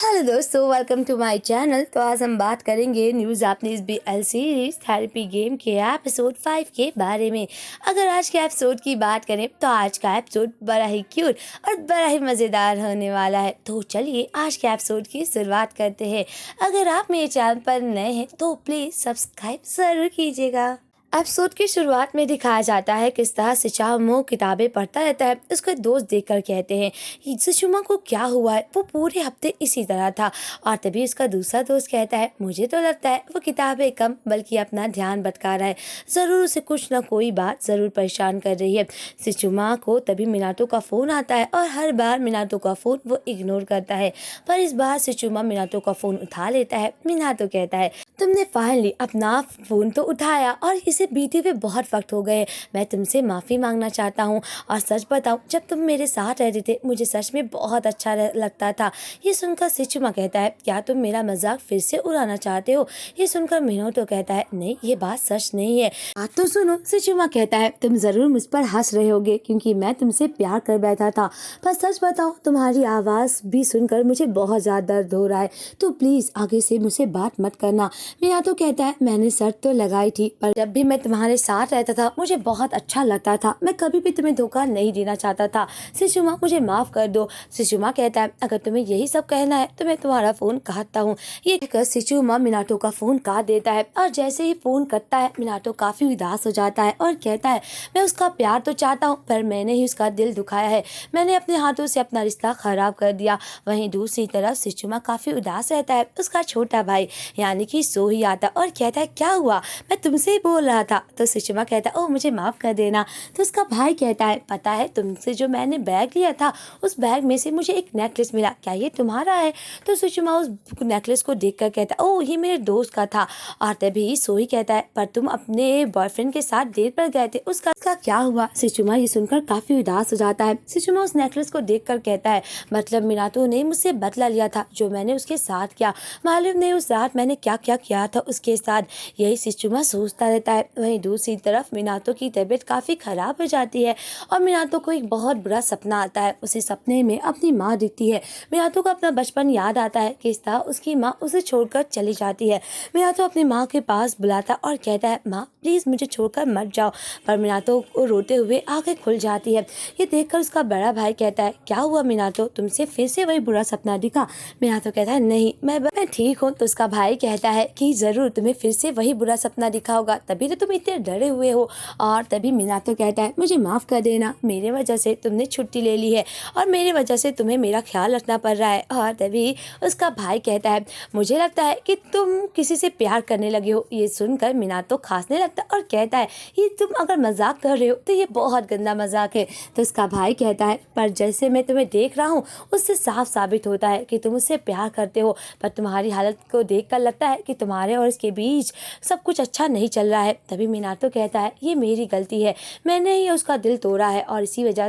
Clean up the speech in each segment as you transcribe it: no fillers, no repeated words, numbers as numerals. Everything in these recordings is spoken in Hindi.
हेलो दोस्तों, वेलकम टू माय चैनल। तो आज हम बात करेंगे new Japanese BL series therapy game के एपिसोड 5 के बारे में। अगर आज के एपिसोड की बात करें तो आज का एपिसोड बड़ा ही क्यूट और बड़ा ही मज़ेदार होने वाला है। तो चलिए आज के एपिसोड की शुरुआत करते हैं। अगर आप मेरे चैनल पर नए हैं तो प्लीज़ सब्सक्राइब ज़रूर कीजिएगा। एपिसोड की शुरुआत में दिखाया जाता है किस तरह सिचामो किताबें पढ़ता रहता है। उसके दोस्त देखकर कहते हैं सिचुमा को क्या हुआ है, वो पूरे हफ्ते इसी तरह था। और तभी उसका दूसरा दोस्त कहता है मुझे तो लगता है वो किताबें कम बल्कि अपना ध्यान भटका रहा है, ज़रूर उसे कुछ ना कोई बात ज़रूर परेशान कर रही है। सिचुमा को तभी मिनातो का फ़ोन आता है और हर बार मिनातो का फ़ोन वो इग्नोर करता है, पर इस बार सिचुमा मिनातो का फ़ोन उठा लेता है। मिनातो कहता है तुमने फाइनली अपना फ़ोन तो उठाया और इसे बीते हुए बहुत वक्त हो गए। मैं तुमसे माफ़ी मांगना चाहता हूँ और सच बताऊँ, जब तुम मेरे साथ रहते थे मुझे सच में बहुत अच्छा लगता था। ये सुनकर सिचुमा कहता है क्या तुम मेरा मजाक फिर से उड़ाना चाहते हो? ये सुनकर मिनोतो कहता है नहीं, ये बात सच नहीं है। बात तो सुनो। सिचुमा कहता है तुम ज़रूर मुझ पर हंस रहे होगे क्योंकि मैं तुमसे प्यार कर बैठा था, पर सच बताओ तुम्हारी आवाज़ भी सुनकर मुझे बहुत ज़्यादा दर्द हो रहा है, तो प्लीज़ आगे से मुझसे बात मत करना। मिनातो कहता है मैंने शर्त तो लगाई थी, पर जब भी मैं तुम्हारे साथ रहता था मुझे बहुत अच्छा लगता था, मैं कभी भी तुम्हें धोखा नहीं देना चाहता था। सिचुमा मुझे माफ़ कर दो। सिचुमा कहता है अगर तुम्हें यही सब कहना है तो मैं तुम्हारा फ़ोन काटता हूँ। ये कहकर सिचुमा मिनातो का फ़ोन काट देता है और जैसे ही फ़ोन कटता है मिनातो काफ़ी उदास हो जाता है और कहता है मैं उसका प्यार तो चाहता हूँ, पर मैंने ही उसका दिल दुखाया है, मैंने अपने हाथों से अपना रिश्ता ख़राब कर दिया। वहीं दूसरी तरफ सिचुमा काफ़ी उदास रहता है। उसका छोटा भाई यानी कि सोही आता और कहता है क्या हुआ, मैं तुमसे ही बोल रहा था। तो सिचुमा कहता है ओह मुझे माफ़ कर देना। तो उसका भाई कहता है पता है तुमसे जो मैंने बैग लिया था उस बैग में से मुझे एक नेकलेस मिला, क्या ये तुम्हारा है? तो सिचुमा उस नेकलेस को देखकर कहता है ओह ये मेरे दोस्त का था। और तभी सोही कहता है पर तुम अपने बॉयफ्रेंड के साथ डेट पर गए थे, उसका क्या हुआ? सिचुमा ये सुनकर काफ़ी उदास हो जाता है। सिचुमा उस नेकलेस को देखकर कहता है मतलब मिनातो ने मुझसे बदला लिया था जो मैंने उसके साथ किया, मालूम नहीं उस रात मैंने क्या क्या किया था उसके साथ। यही सिचुमा सोचता रहता है। वहीं दूसरी तरफ मिनातो की तबीयत काफ़ी ख़राब हो जाती है और मिनातो को एक बहुत बुरा सपना आता है। उसे सपने में अपनी माँ दिखती है। मिनातो को अपना बचपन याद आता है किस तरह उसकी माँ उसे छोड़कर चली जाती है। मिनातो अपनी माँ के पास बुलाता और कहता है माँ प्लीज़ मुझे छोड़कर मत जाओ, पर मिनातो को रोते हुए आंखें खुल जाती है। ये देखकर उसका बड़ा भाई कहता है क्या हुआ मिनातो, तुमसे फिर से वही बुरा सपना दिखा? मिनातो कहता है नहीं मैं ठीक हूँ। तो उसका भाई कहता है कि ज़रूर तुम्हें फिर से वही बुरा सपना दिखा होगा, तभी तो तुम इतने डरे हुए हो। और तभी मिनातो कहता है मुझे माफ़ कर देना, मेरे वजह से तुमने छुट्टी ले ली है और मेरे वजह से तुम्हें मेरा ख्याल रखना पड़ रहा है। और तभी उसका भाई कहता है मुझे लगता है कि तुम किसी से प्यार करने लगे हो। ये सुनकर मिनातो खांसने लगता है और कहता है ये तुम अगर मजाक कर रहे हो तो ये बहुत गंदा मजाक है। तो उसका भाई कहता है पर जैसे मैं तुम्हें देख रहा हूँ उससे साफ साबित होता है कि तुम उससे प्यार करते हो, पर तुम्हारी हालत को देखकर लगता है कि तुम्हारे और इसके बीच सब कुछ अच्छा नहीं चल रहा है। तभी मिनातो कहता है ये मेरी गलती है, मैंने ही उसका दिल तोड़ा है और इसी वजह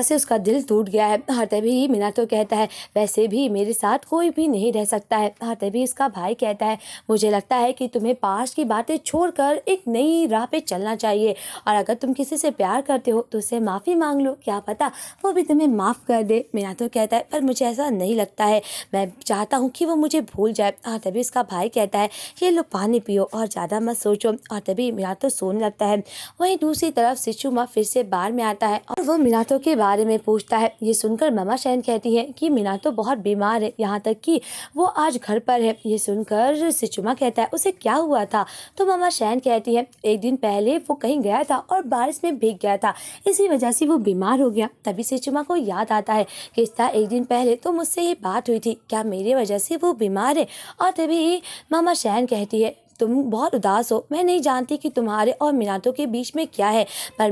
से उसका दिल टूट गया है। और तभी मिनातो कहता है वैसे भी मेरे साथ कोई भी नहीं रह सकता है। और तभी उसका भाई कहता है मुझे लगता है कि तुम्हें पास की बातें छोड़कर एक नई राह पे चलना चाहिए और अगर तुम किसी से प्यार करते हो तो उससे माफ़ी मांग लो, क्या पता वो भी तुम्हें माफ़ कर दे। मिनातो कहता है पर मुझे ऐसा नहीं लगता है, मैं चाहता हूँ कि वो मुझे भूल जाए। और तभी उसका भाई कहता है ये लो पानी पियो और ज़्यादा मत सोचो। और तभी मिनातो सोने लगता है। वहीं दूसरी तरफ सिचुमा फिर से बार में आता है और वो मिनातो के बारे में पूछता है। ये सुनकर मामा शैन कहती है कि मिनातो बहुत बीमार है, यहाँ तक कि वो आज घर पर है। ये सुनकर सिचुमा कहता है उसे क्या हुआ था? तो मामा शैन कहती है एक दिन पहले वो कहीं गया था और बारिश में भीग गया था, इसी वजह से वो बीमार हो गया। तभी सिचुमा को याद आता है कि इस तरह एक दिन पहले तो मुझसे ये बात हुई थी, क्या मेरी वजह से वो बीमार है? और तभी मामा शैन कहती है तुम बहुत उदास हो, मैं नहीं जानती कि तुम्हारे और मिनातो के बीच में क्या है, पर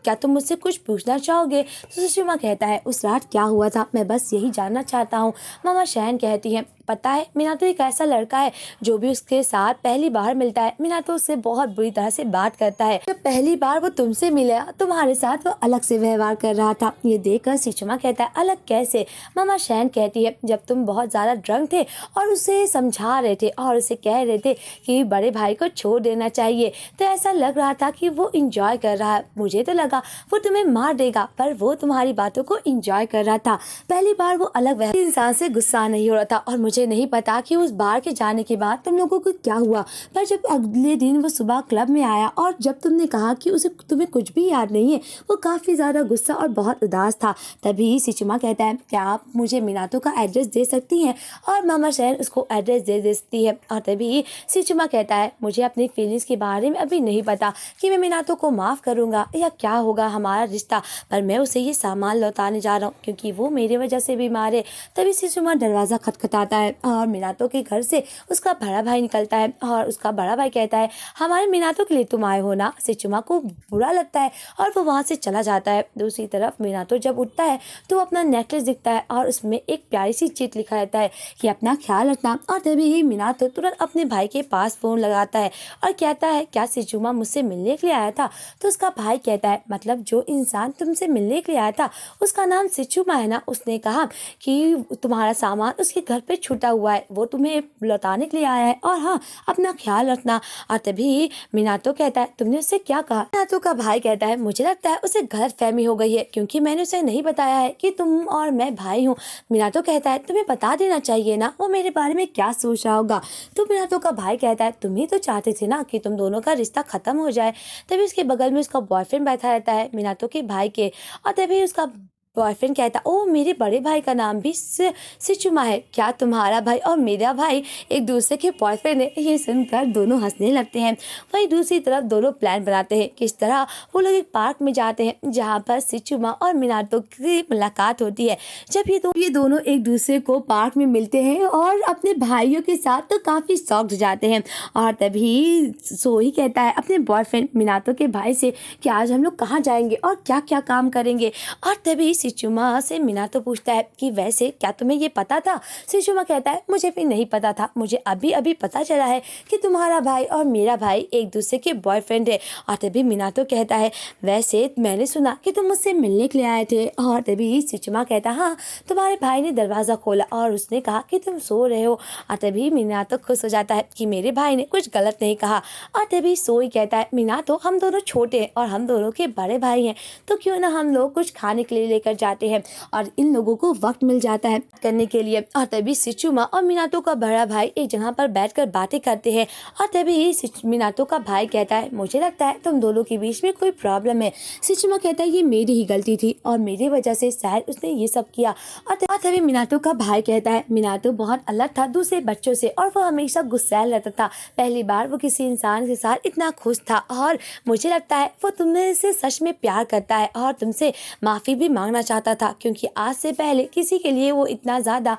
क्या तुम मुझसे कुछ पूछना चाहोगे? तो सुषमा कहता है उस रात क्या हुआ था, मैं बस यही जानना चाहता हूँ। मामा शैन कहती है पता है मीनातो एक ऐसा लड़का है जो भी उसके साथ पहली बार मिलता है मीनातो उससे बहुत बुरी तरह से बात करता है। जब पहली बार वो तुमसे मिला तुम्हारे साथ वो अलग से व्यवहार कर रहा था। ये देखकर सिचुमा कहता है अलग कैसे? मामा शैन कहती है जब तुम बहुत ज्यादा ड्रंक थे और उसे समझा रहे थे और उसे कह रहे थे कि बड़े भाई को छोड़ देना चाहिए तो ऐसा लग रहा था कि वो इंजॉय कर रहा है। मुझे तो लगा वो तुम्हें मार देगा पर वो तुम्हारी बातों को इंजॉय कर रहा था। पहली बार वो अलग इंसान से गुस्सा नहीं हो रहा था और मुझे नहीं पता कि उस बार के जाने के बाद तुम लोगों को क्या हुआ। पर जब अगले दिन वो सुबह क्लब में आया और जब तुमने कहा कि उसे तुम्हें कुछ भी याद नहीं है वो काफी ज्यादा गुस्सा और बहुत उदास था। तभी सिचुमा कहता है क्या आप मुझे मीनातो का एड्रेस दे सकती हैं? और मामा शैन उसको एड्रेस दे देती है। और तभी सिचुमा कहता है मुझे अपनी फीलिंग्स के बारे में अभी नहीं पता कि मैं मीनातो को माफ करूंगा या क्या होगा हमारा रिश्ता, पर मैं उसे ये सामान लौटाने जा रहा हूँ क्योंकि वो मेरी वजह से बीमार है। तभी सिचुमा दरवाजा खटखटाता है और मीनातो के घर से उसका बड़ा भाई निकलता है और उसका बड़ा भाई कहता है हमारे मीनातो के लिए तुम आए हो ना। सिचुमा को बुरा लगता है और वो वहाँ से चला जाता है। दूसरी तरफ मीनातो जब उठता है तो अपना नेकलेस दिखता है और उसमें एक प्यारी सी चीट लिखा रहता है कि अपना ख्याल रखना। और तभी मीनातो तुरंत अपने भाई के पास फोन लगाता है और कहता है क्या सिचुमा मुझसे मिलने के लिए आया था? तो उसका भाई कहता है मतलब जो इंसान तुमसे मिलने के लिए आया था उसका नाम सिचुमा है ना? उसने कहा कि तुम्हारा सामान उसके घर पे छूटा हुआ है, वो तुम्हें लौटाने के लिए आया है और हाँ अपना ख्याल रखना। और तभी मीनातो कहता है तुमने उससे क्या कहा? मीनातो का भाई कहता है मुझे लगता है उसे गलतफहमी हो गई है क्योंकि मैंने उसे नहीं बताया है कि तुम और मैं भाई हूँ। मीनातो कहता है तुम्हें बता देना चाहिए ना, वो मेरे बारे में क्या सोच रहा होगा। तो मीनातो का भाई कहता है तुम ही तो चाहते थे ना कि तुम दोनों का रिश्ता खत्म हो जाए। तभी उसके बगल में उसका बॉयफ्रेंड बैठा रहता है मीनातो के भाई के। और तभी उसका बॉयफ्रेंड कहता ओ मेरे बड़े भाई का नाम भी सिचुमा है, क्या तुम्हारा भाई और मेरा भाई एक दूसरे के बॉयफ्रेंड है? ये सुनकर दोनों हंसने लगते हैं। वहीं दूसरी तरफ दोनों प्लान बनाते हैं किस तरह वो लोग एक पार्क में जाते हैं जहाँ पर सिचुमा और मीनातो की मुलाकात होती है। जब ये दोनों एक दूसरे को पार्क में मिलते हैं और अपने भाइयों के साथ तो काफी शॉक्ड जाते हैं। और तभी सोही कहता है अपने बॉयफ्रेंड मीनातो के भाई से कि आज हम लोग कहाँ जाएंगे और क्या क्या काम करेंगे। और तभी सिचुमा से मीनातो पूछता है कि वैसे क्या तुम्हें ये पता था? सिचुमा कहता है मुझे भी नहीं पता था, मुझे अभी अभी पता चला है कि तुम्हारा भाई और मेरा भाई एक दूसरे के बॉयफ्रेंड है। और तभी मीनातो कहता है वैसे मैंने सुना कि तुम मुझसे मिलने के लिए आए थे। और तभी सिचुमा कहता हाँ तुम्हारे भाई ने दरवाजा खोला और उसने कहा कि तुम सो रहे हो। और तभी मीनातो खुश हो जाता है कि मेरे भाई ने कुछ गलत नहीं कहा। और तभी सोई कहता है मीनातो हम दोनों छोटे हैं और हम दोनों के बड़े भाई हैं तो क्यों ना हम लोग कुछ खाने के लिए लेकर जाते हैं और इन लोगों को वक्त मिल जाता है करने के लिए। और तभी सिचुमा और मीनातो का बड़ा भाई एक जगह पर बैठकर बातें करते हैं। और तभी मीनातो का भाई कहता है मुझे लगता है तुम दोनों के बीच में कोई प्रॉब्लम है। सिचुमा कहता है ये मेरी ही गलती थी और मेरी वजह से शायद उसने ये सब किया। और तभी मीनातो का भाई कहता है मीनातो बहुत अलग था दूसरे बच्चों से और वो हमेशा गुस्सैल रहता था। पहली बार वो किसी इंसान के साथ इतना खुश था और मुझे लगता है वो तुमसे से सच में प्यार करता है और तुमसे माफ़ी भी मांगना चाहता था क्योंकि आज से पहले किसी के लिए वो इतना ज़्यादा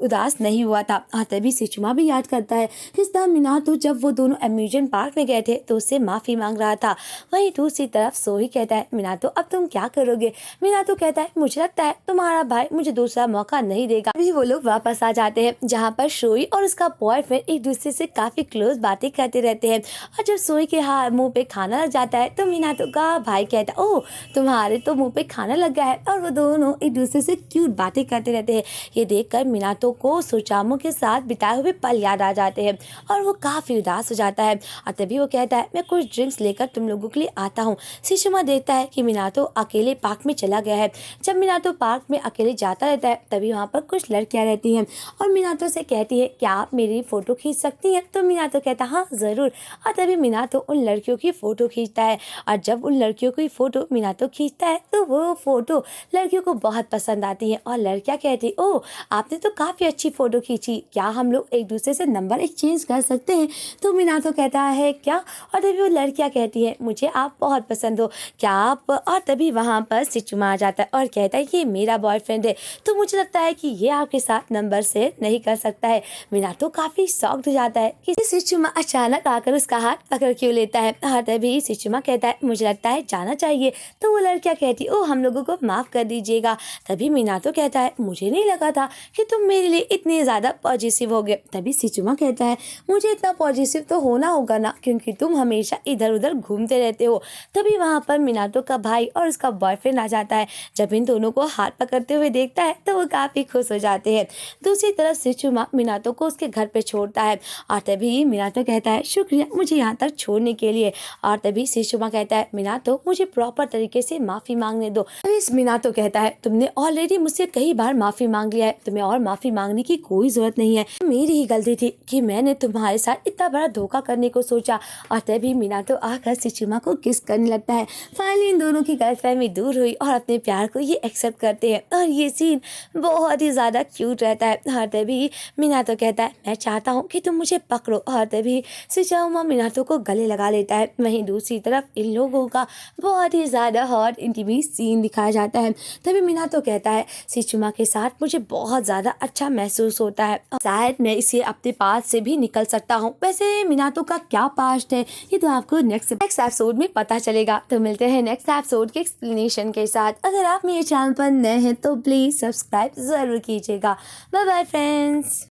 उदास नहीं हुआ था। और तभी सिचुमा भी याद करता है किस तरह मीनातो जब वो दोनों अम्यूजमेंट पार्क में गए थे तो उससे माफ़ी मांग रहा था। वहीं दूसरी तरफ सोही कहता है मीनातो अब तुम क्या करोगे? मीनातो कहता है मुझे लगता है तुम्हारा भाई मुझे दूसरा मौका नहीं देगा। अभी वो लोग वापस आ जाते हैं जहाँ पर सोही और उसका बॉयफ्रेंड एक दूसरे से काफी क्लोज बातें करते रहते हैं। और जब सोही के मुंह पे खाना लग जाता है तो मीनातो का भाई कहता है ओह तुम्हारे तो मुंह पे खाना लग गया है। और वो दोनों एक दूसरे से क्यूट बातें करते रहते हैं। ये देखकर मीनातो को सुचामो के साथ बिताए हुए पल याद आ जाते हैं और वो काफी उदास हो जाता है। और तभी वो कहता है मैं कुछ ड्रिंक्स लेकर तुम लोगों के लिए आता हूँ। सिचुमा देखता है कि मीनातो अकेले पार्क में चला गया है। जब मीनातो पार्क में अकेले जाता रहता है तभी वहाँ पर कुछ लड़कियाँ रहती हैं और मीनातो से कहती है क्या आप मेरी फोटो खींच सकती हैं? तो मीनातो कहता है हाँ ज़रूर। और तभी मीनातो उन लड़कियों की फ़ोटो खींचता है और जब उन लड़कियों की फ़ोटो मीनातो खींचता है तो वो फ़ोटो लड़कियों को बहुत पसंद आती है और लड़कियाँ कहती ओह आपने तो काफ़ी अच्छी फ़ोटो खींची, क्या हम लोग एक दूसरे से नंबर एक्सचेंज कर सकते हैं? तो मीनातो कहता है क्या? और तभी वो लड़कियाँ कहती है मुझे आप बहुत पसंद हो, क्या आप? और तभी वहाँ पर सिचुमा आ जाता है और कहता है ये मेरा बॉयफ्रेंड है तो मुझे लगता है कि ये आपके साथ नंबर शेयर नहीं कर सकता है। मीनातो काफ़ी शॉक्ड हो जाता है कि सिचुमा अचानक आकर उसका हाथ पकड़ क्यों लेता है। और तभी सिचुमा कहता है मुझे लगता है जाना चाहिए। तो वो लड़कियाँ कहती ओ हम लोगों को को माफ़ कर दीजिएगा। तभी मिनातो कहता है मुझे नहीं लगा था कि तुम मेरे लिए इतने ज़्यादा पॉजिटिव हो गए। तभी सिचुमा कहता है मुझे इतना पॉजिटिव तो होना होगा ना, क्योंकि तुम हमेशा इधर उधर घूमते रहते हो। तभी वहाँ पर मिनातो का भाई और उसका बॉयफ्रेंड आ जाता है। जब इन दोनों को हाथ पकड़ते हुए देखता है तो वो काफ़ी खुश हो जाते हैं। दूसरी तरफ सिचुमा मिनातो को उसके घर पे छोड़ता है और तभी मिनातो कहता है शुक्रिया मुझे यहाँ तक छोड़ने के लिए। और तभी सिचुमा कहता है मिनातो मुझे प्रॉपर तरीके से माफ़ी मांगने दो। तभी मिनातो कहता है तुमने ऑलरेडी मुझसे कई बार माफ़ी मांग लिया है, तुम्हें और माफ़ी मांगने की कोई ज़रूरत नहीं है। मेरी ही गलती थी कि मैंने तुम्हारे साथ इतना बड़ा धोखा करने को सोचा। और तभी मिनातो आकर सिचुमा को किस करने लगता है। फाइनली इन दोनों की गलतफहमी दूर हुई और अपने प्यार को ये एक्सेप्ट करते हैं और ये सीन बहुत ही ज़्यादा क्यूट रहता है। और तभी मिनातो कहता है मैं चाहता हूँ कि तुम मुझे पकड़ो। और तभी सिचुमा मिनातो को गले लगा लेता है। वहीं दूसरी तरफ इन लोगों का बहुत ही ज़्यादा हॉट इंटीमेट सीन दिखाया जाता है। तभी मिनातो कहता है सिचुमा के साथ मुझे बहुत ज़्यादा अच्छा महसूस होता है, शायद मैं इसे अपने पास से भी निकल सकता हूँ। वैसे मिनातो का क्या पास्ट है ये तो आपको नेक्स्ट एपिसोड में पता चलेगा। तो मिलते हैं नेक्स्ट एपिसोड के एक्सप्लेनेशन के साथ। अगर आप मेरे चैनल पर नए हैं तो प्लीज़ सब्सक्राइब ज़रूर कीजिएगा। Bye bye friends.